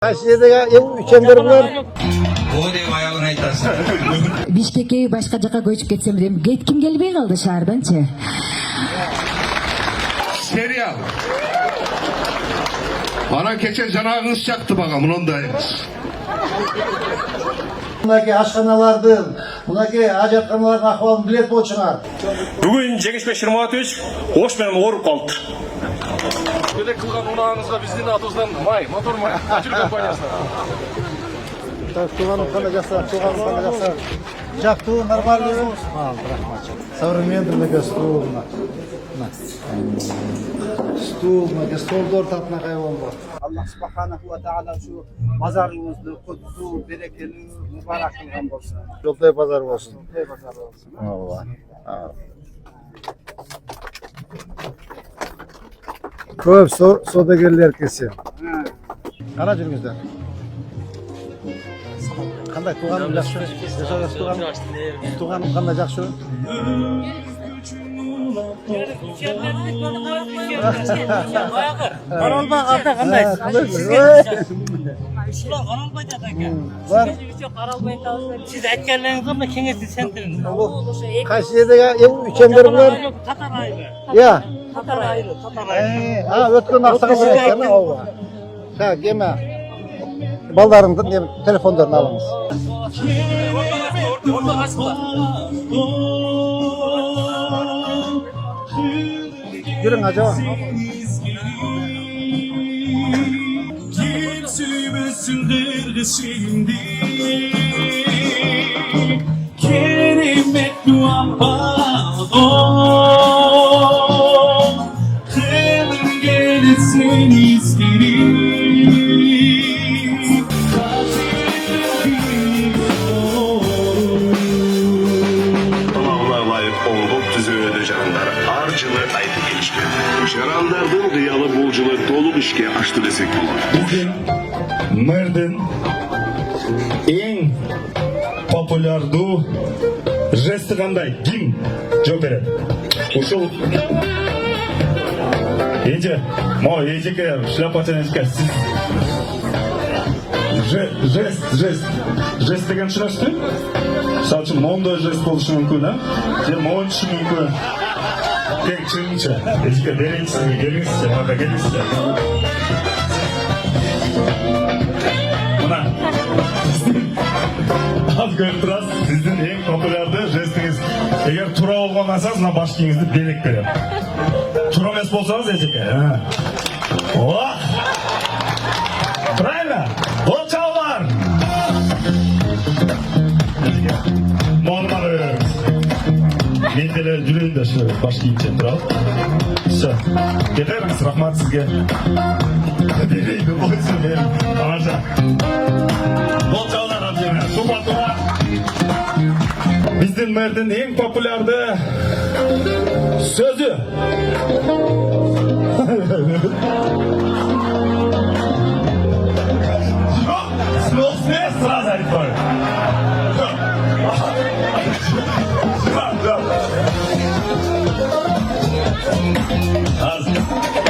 Kayseri'de üçemler var. O деп аягын айтасың. Бишкекке башка жака көчүп кетсем дейм. Кетким келбей калды шаарданчы. Serial. Ana keçen janagыңыз çaktı baga mындай. Мынакей ашканалардын, мынакей ажатканалардын акыбалын билет болчуңар. Бүгін Жеңишбек Шырматович ош менен ооруп калды. Көйлек кылган унааңызга биздин атыбыздан май, мотор май, Ажыр компаниясынан. Туганым кандай жакса, жактуу, нормальный. Современный мынакей стул. Стул, мынакей столдор татынакай болду. Allah subhanahu wa ta'ala şu pazarımızda kutlu, berekeli, mübarek kılgan olsun. Жолтой базар болсун. Joltay pazar olsun. Allah. Көп содагерлер келсе. Кара жүрүңүздөр. Кандай туганым жакшы? Жашабыз туганым. Туганым кандай жакшы? Каралбаганда кандай? Ушулар каралбайт экен. Каралбайт алып, сиз айтканыңыз мына кеңешти сентирин. Кайсыдагы üçemler бар? Татар айры. Я. Татар айры. Өткөн акчага берет экен ооба. Та, кеме. Балдарыңдын телефондорун алыңыз. Жүрүң ажаба. Жарандардын кыялы бул жылы толук ишке ашты десек болот. Бүгін мэрдин эң популярдуу жести кандай? Ким жооп берет? Ушул эже, эжеке шляпачан эжеке сиз жест деген түшүнөсүзбү? Мисалы үчүн моундай жест болушу мүмкүн, же моунчу мүмкүн. Tek çınca, eski derinsin, gelirse, orada gelirse. Buna, az görüntüraz, sizin en popülerdi jestiniz. Eğer tura olmazsanız, buna başkinizi delik verin. Tura mes bolsanız eceke. Oh! Правильно? O çağlar! Normal öğreniriz. Mendeler жүрейін де şu баш кийимчен туралып. Все. Кетеміз, рахмат сізге. Берейді болсын мен. Аманжа. Бол жаулар абжеме. Тура. Біздің мэрдің ең популярды сөзі. Слушай, сразу айтпай.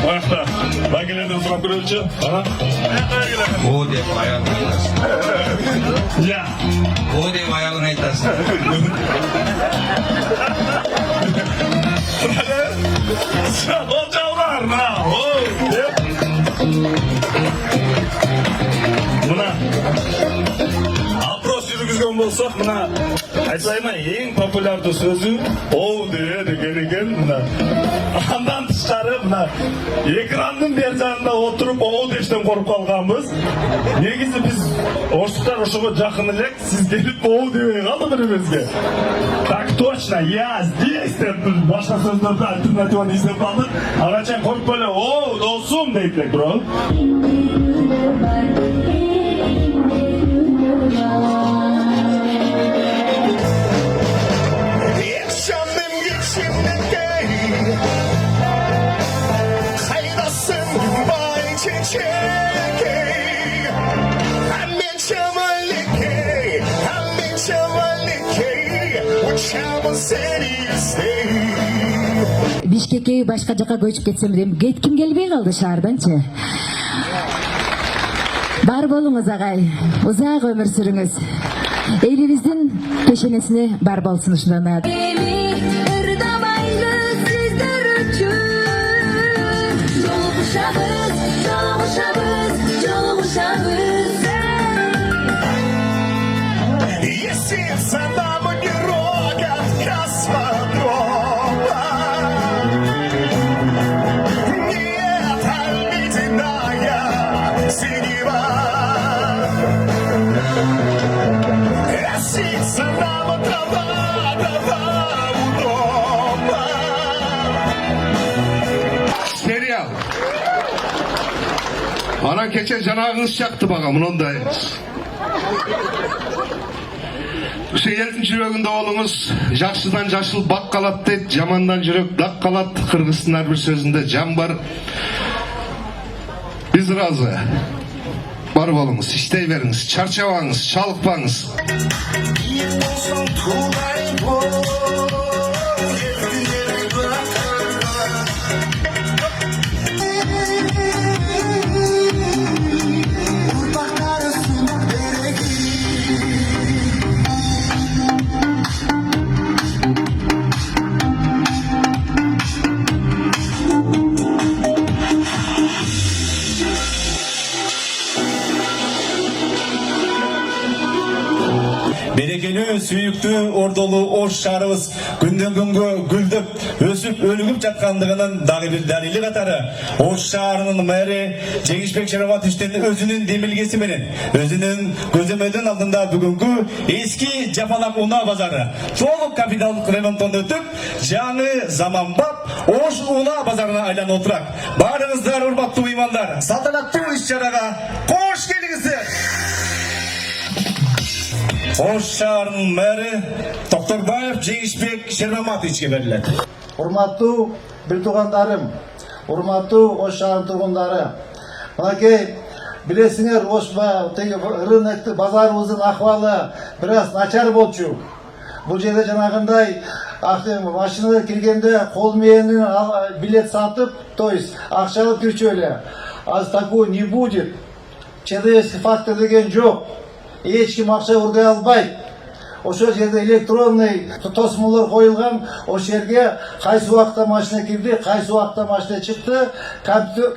Башта, багелерден сұрап көрелікші? О деп аягын айтасың. Я. О деп аягын айтасың. Ол жаулар, мына опрос жүргізген болсақ, мына айтсайма ең популярды сөзі оу деп екен мына. Андан тышқары мына экранның бер жағында отырып оу дештен қорып қалғанбыз. Негізі біз орыстар ошыға жақын елек, сіз келіп оу демей қалды бірімізге. Так точно, я здесь деп біз башқа сөздерді альтернативаны іздеп қалдық. Ағачан қорып бөлі оу досым дейдік, бро. Бишкекке башка жака көчүп кетсем дейм. Кетким келбей калды шаарданчы. Бар болуңуз агай. Узак өмүр сүрүңүз. Элибиздин пешенесине бар болсун ушундан. Serial. Ana keçe canağınız çaktı bana bununday. Eltin жүрөгүндө oğlumuz жакшыдан жашыл бак калат дейт, жамандан жүрөк дак калат. Кыргыздын ар бир сөзүндө жан бар. Биз ыраазы. Бар болуңуз, иштей бериңиз, чарчабаңыз, чалыкпаңыз. Берекелүү, сүйүктүү, ордолуу Ош шаарыбыз күндөн күнгө гүлдөп, өсүп, өнүгүп жаткандыгынын дагы бир далили катары Ош шаарынын мэри Жеңишбек Шараматовичтин өзүнүн демилгеси менен, өзүнүн көзөмөлдүн алдында бүгүнкү эски Жапалак унаа базары толук капиталдык ремонттон өтүп, жаңы заманбап Ош унаа базарына айланып отурат. Баарыңыздар, урматтуу меймандар, салтанаттуу иш-чарага кош келиңиздер. Ош шаарынын мэри Токторбаев Жеңишбек Шермаматовичке берилет. Урматтуу бир туугандарым, урматтуу Ош шаарынын тургундары. Мынакей билесиңер, Ош рынокту базарыбыздын акыбалы бир аз начар болчу. Бул жерде жанагындай машина киргенде кол менен билет сатып, то есть акча алып кирчү эле. Аз такой не будет. Человеческий фактор деген жок. Эч ким акча урдай албайт. Ошол жерде электронный тосмолор коюлган. Ошол жерге кайсы убакта машина кирди, кайсы убакта машина чыкты,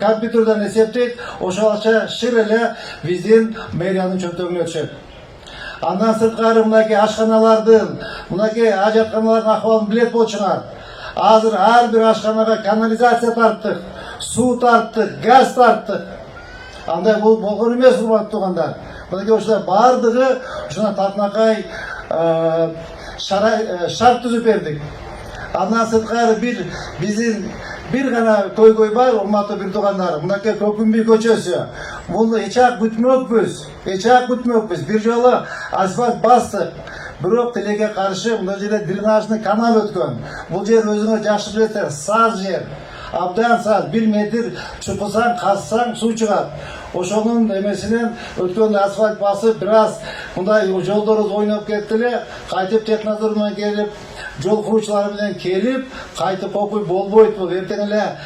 компьютерден эсептейт. Ошол акча шыр эле биздин мэриянын чөнтөгүнө түшөт. Андан сырткары мынакей ашканалардын, мынакей ажатканалардын акыбалын билет болчуңар. Азыр ар бир ашканага канализация тарттык, суу тарттык, газ тарттык. Андай болгон эмес, урматтуу туугандар. Мынакей ошолар бардыгы ушуна татынакай шарт түзүп бердик. Андан сырткары биздин бир гана көйгөй бар, урматтуу бир туугандар. Мынакей Көкүмбүй көчөсү. Муну эчак күтмөкпүз. Бир жолу асфальт бастык. Бирок тилекке каршы мына жерде дренажный канал өткөн. Бул жер өзүңөр жакшы билесиңер, саз жер. Абдан саз, 1 метр чукусаң, казсаң суу чыгат. Ошонун эмесинен өткөн асфальт басып, бир аз мындай жолдорубуз ойноп кетти эле, кайтып технадзор менен келип, жол куруучулар менен келип, кайтып окуй болбойт бул. Эртең эле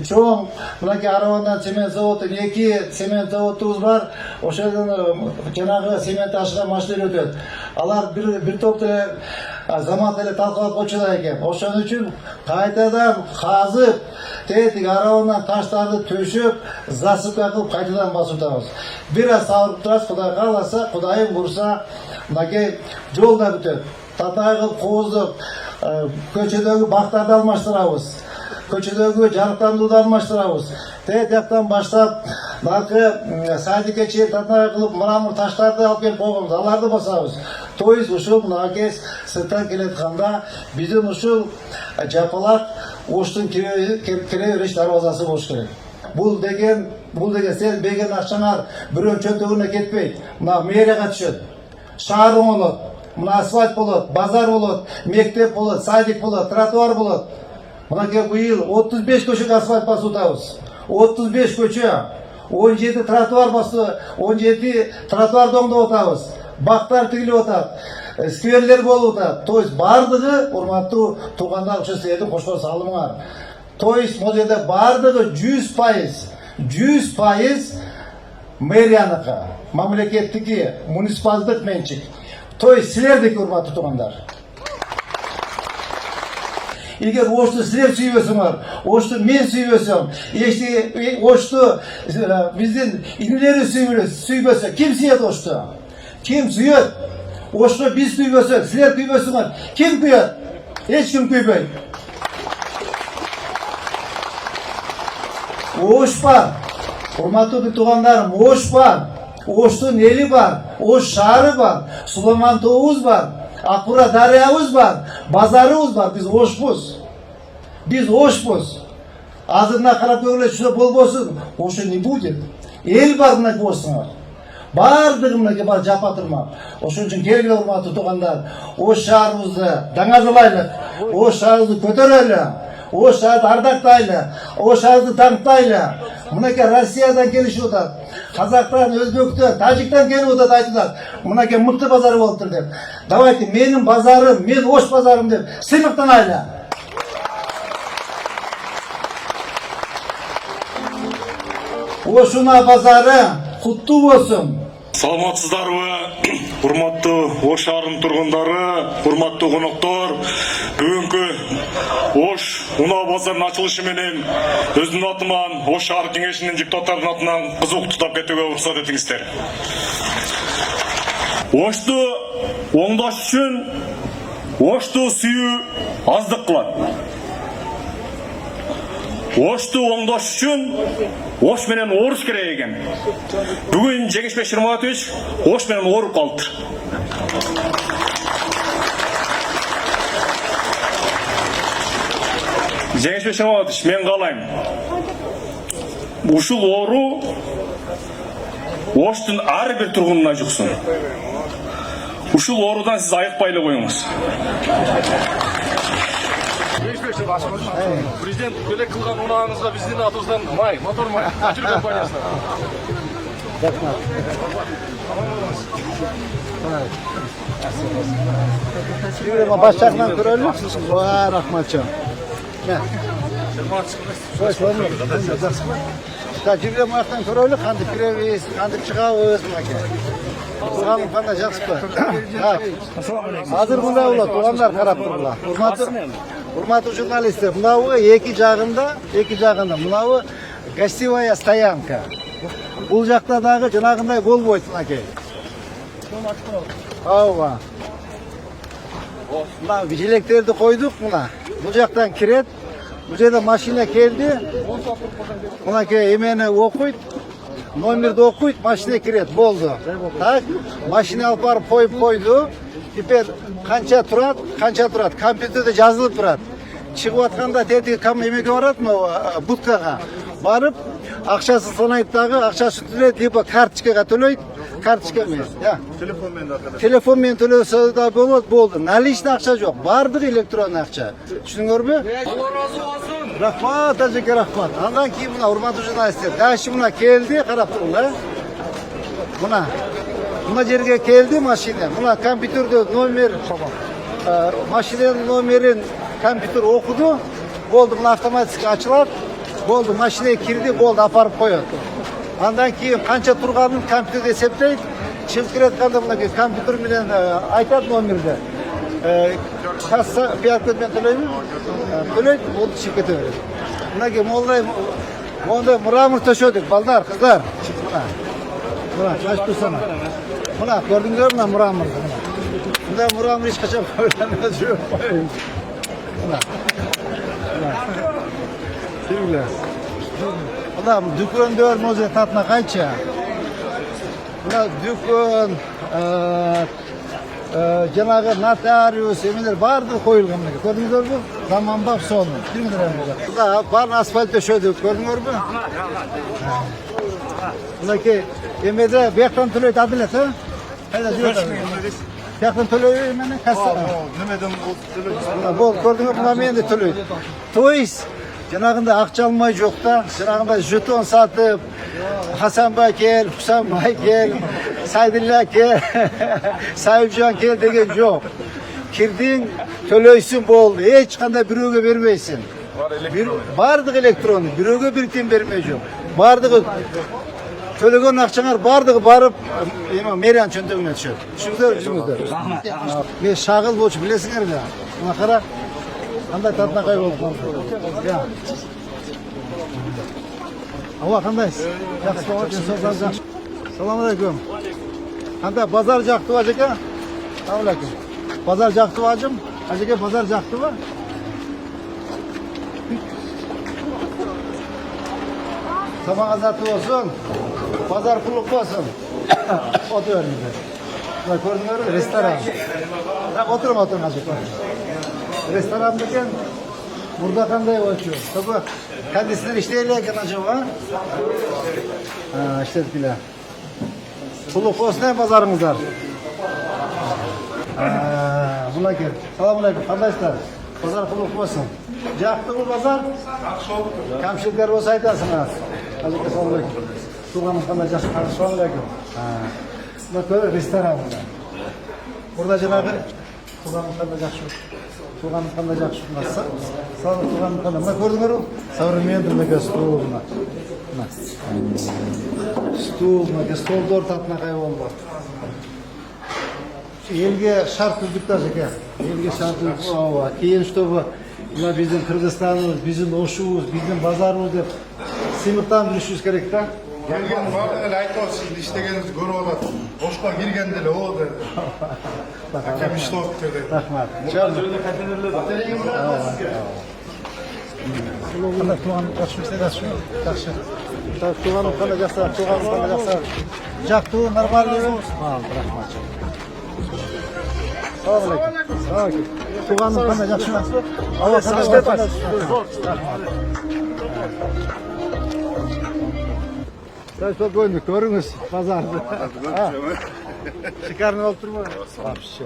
чоң мынакей Аравандан цемент заводун 2 цемент заводубуз бар. Ошодон жанагы цемент ташыган машиналар өтөт. Алар бир топ эле замат эле талкалап койчудар экен. Ошон үчүн кайтадан казып, тетик Аравандан таштарды төшөп, засыпка кылып кайтадан басып атабыз. Бир аз сабыр турабыз, Кудай кааласа, Кудайым бурса, мынакей жол да бүтөт. Татаай кылып кооздуп, көчөдөгү бактарды алмаштырабыз. Көчөдөгү жарыктандырууду алмаштырабыз. Тет жактан баштап, балкы садикке чейин татаай кылып мрамор таштарды алып келип койгонбуз, аларды басабыз. То есть ушул мынакей сырттан келатканда биздин ушул Жапалак Оштун кире бериш дарбазасы болуш керек. Бул деген сен берген акчаңар бирөөнүн чөнтөгүнө кетпейт. Мына мэрияга түшөт. Шаар оңолот. Мына асфальт болот, базар болот, мектеп болот, садик болот, тротуар болот. Мынакей быйыл 35 көчөгө асфальт басып атабыз. 35 көчө, 17 тротуар басып, 17 тротуар доңдоп атабыз. Бактар тигилип атат, скверлер болуп атат. То есть бардыгы, урматтуу туугандар, ошо силердин кошкон салымыңар. То есть могу жерде бардыгы 100%, мэрияныкы, мамлекеттики, муниципалдык менчик. Той силердики, урматтуу туугандар. Егер Ошты силер сүйбөсөңөр, Ошты мен сүйбөсөм, Ошты биздин инилери сүйбөсө, ким сүйөт Ошты? Ким сүйөт? Ошты биз сүйбөсөк, силер күйбөсөңөр, ким күйөт? Эч ким күйбөйт. Ош бар, урматтуу туугандарым, Ош бар, Оштун эли бар, Ош шаары бар, Сулайман тообуз бар, Акбура дарыябыз бар, базарыбыз бар, биз Ошпуз. Биз Ошпуз. Азырына карап көңүлө түшө болбосун, Ошо не будет. Эл бар мына болсуңар. Бардыгы мына бар жапа турмак. Ошон үчүн келгиле урматтуу туугандар, Ош шаарыбызды даңазалайлы, Ош шаарыбызды көтөрөлү, Ош шаарды ардактайлы, Ош шаарды таңктайлы. Мынакей Россиядан келишип атат, Казактан, Өзбектен, Тажиктан келип атат, айтылат. Мынакей мыкты базары болуптур деп. Давайте менин базарым, мен Ош базарым деп сыймыктанайлы. Ошуна базары куттуу болсун. Саламатсыздарбы, урматтуу Ош шаарынын тургундары, урматтуу коноктор. Бүгүнкү Ош унаа базарынын ачылышы менен өзүмдүн атыман Ош шаар кеңешинин депутаттарынын атынан кызуу куттуктап кетүүгө уруксат этиңиздер. Ошту оңдош үчүн Ошту сүйүү аздык кылат. Ошту оңдош үчүн Ош менен Орус керек экен. Бүгүн Жеңишбек Шырматович Ош менен ооруп калыптыр. Жеңишбек Шырматович, мен каалайм. Ушул оору Оштун ар бир тургунуна жуксун. Ушул оорудан сиз айыкпай эле коюңуз. Президент бөлек кылган унааңызга биздин атыбыздан май, мотор май, Ачыр компаниясынан. Баш жагынан көрөлү. Рахматчы. Тажибем артынан көрөлү, кантип киребиз, кантип чыгабыз мынакей. Туганым кандай жакшыпы? Азыр мындай болот, туугандар карап тургула. Урматтуу журналисттер, мынабы эки жагында, мынабы гостевая стоянка. Бул жакта дагы жанагындай болбойт мынакей. Ооба. Мына желектерди койдук мына. Бул жактан кирет. Бул жерде машина келди. Мынакей эмени окуйт. Номерди окуйт, машина кирет, болду. Так, машина алып барып койду. Теперь канча турат, компьютерде жазылып турат. Чыгып атканда тетиги эмеге барат, будкага барып, акчасын санайт дагы, акчасын төлөйт, либо карточкага төлөйт, карточка эмес, телефон менен төлөсө да болот, болду. Наличный акча жок, бардыгы электронный акча. Түшүндүңөрбү? Алла разы болсун. Рахмат, ажеке рахмат. Андан кийин мына урматтуу журналисттер, дальше мына келди, карап туруңар. Мына жерге келди машина. Мына компьютерде номер, машинанын номерин компьютер окуду. Болду, мына автоматически ачылат. Болду, машинага кирди, болду, апарып коет. Андан кийин канча турганын компьютерде эсептейт. Чыгып келатканда мына компьютер менен айтат номерди. Касса пияркы менен төлөйбү? Төлөйт, болду, чыгып кете берет. Мынакей мондай мрамор төшөдүк, балдар, кыздар. Мына, жаш турсана. Мына, көрдүңүздөр мына мраморду. Мындай мрамор эч качан ойлонбой жүрөп коюңуз. Мына. Сиңилер. Мына дүкөндөр мөзө татына канча? Мына дүкөн, жанагы нотариус, эмелер баардыгы коюлган мына. Көрдүңүздөрбү? Заманбап сону. Мына бар асфальт төшөдүк, көрдүңөрбү? Мынакей эмеде бияктан төлөйт адилет, Кайда жүрөт? Бияктан төлөйбү эмени? Касса. Немеден бол, көрдүңөр, мына менде төлөйт. То есть жанагындай акча алмай жок да, жанагындай жетон сатып, Хасанбай кел, Хусанбай кел, Сайдилла кел, Сайыпжан кел деген жок. Кирдиң, төлөйсүн, болду. Эч кандай бирөөгө бербейсиң. Бардыгы электронный, бирөөгө бир тиен бермей жок. Бардыгы төлөгөн акчаңар бардыгы барып эме мэрияның чөнтөгүнө түшөт. Түшүңүздөр, түшүңүздөр. Мен шагыл болчу билесиңер да. Мына кара. Кандай татынакай болуп калды. Ава кандайсыз? Жакшы болот, денсаулыгыңыз жакшы. Салам алейкум. Кандай базар жактыбы ажеке? Салам алейкум. Bazar jaktı bacım. Acaba pazar jaktı mı? Sabah azatı olsun. Pazar kulluk olsun. Otur önünde. Bak gördün mü? Restoran. Bak oturma acaba. Restorandayken burada kanday oluşuyor. Tabii kendisinden işleyerlerken acaba. Ha işte bile. Kulluk olsun ne pazarımız var? Buna gel. Selamünaleyküm kardeşler. Pazar kulluk olsun. Jaktı mı pazar? Kamşirler olsa aytasınız. Hadi selamünaleyküm. Tuğanın kalacak. Selamünaleyküm. Bak böyle restoran burada. Burada cenabı Tuğanın kalacak şu. Tuğanın kalacak şu. Nasıl? Sağ olun Tuğanın kalacak. Bak gördün mü? Savurmayan da stol buna. Stol ortasına kayboldu. Elge şart düzdükler şeker. Elge şart düzdükler. Keyin чтобы bizim Kırgızistan'ımız, bizim Oşu'muz, bizim pazarımız dep sımırtan düşüşümüz gerek de. Gelген баалар айтып сизди иштегениңизди көрүп алат. Бошко киргенде эле о деди. Акам иштеп dedi. Rahmat. Qanday tuğanın kaçmışsa da şu. Yaxshi. Tuğanın qanday yaxshi, tuğanın qanday yaxshi. Jaqtu normalmi? Ha, rahmat. Selamünaleyküm. Selamünaleyküm. Tuğanın qanday yaxshi? Allah qanday Sen çok koyduk, görünüz pazarda. Şekerini oturma. Вообще.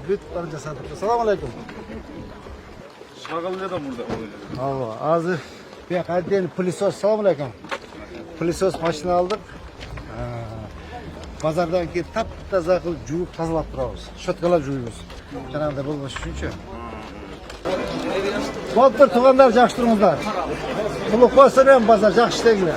Büt barınca sadık. Selamünaleyküm. Şagıl ne de burada? Ava, ağzı bir kadın pilisos. Selamünaleyküm. Pilisos maşını aldık. Pazardan ki taptaza qilib juvib tozalab turamiz. Shotqalab juvamiz. Janagida bo'lmoq uchunchi. Bo'lib tur tuğanlar yaxshi turingizlar. Quloq bo'lsin ham pazar yaxshi ishlaydilar.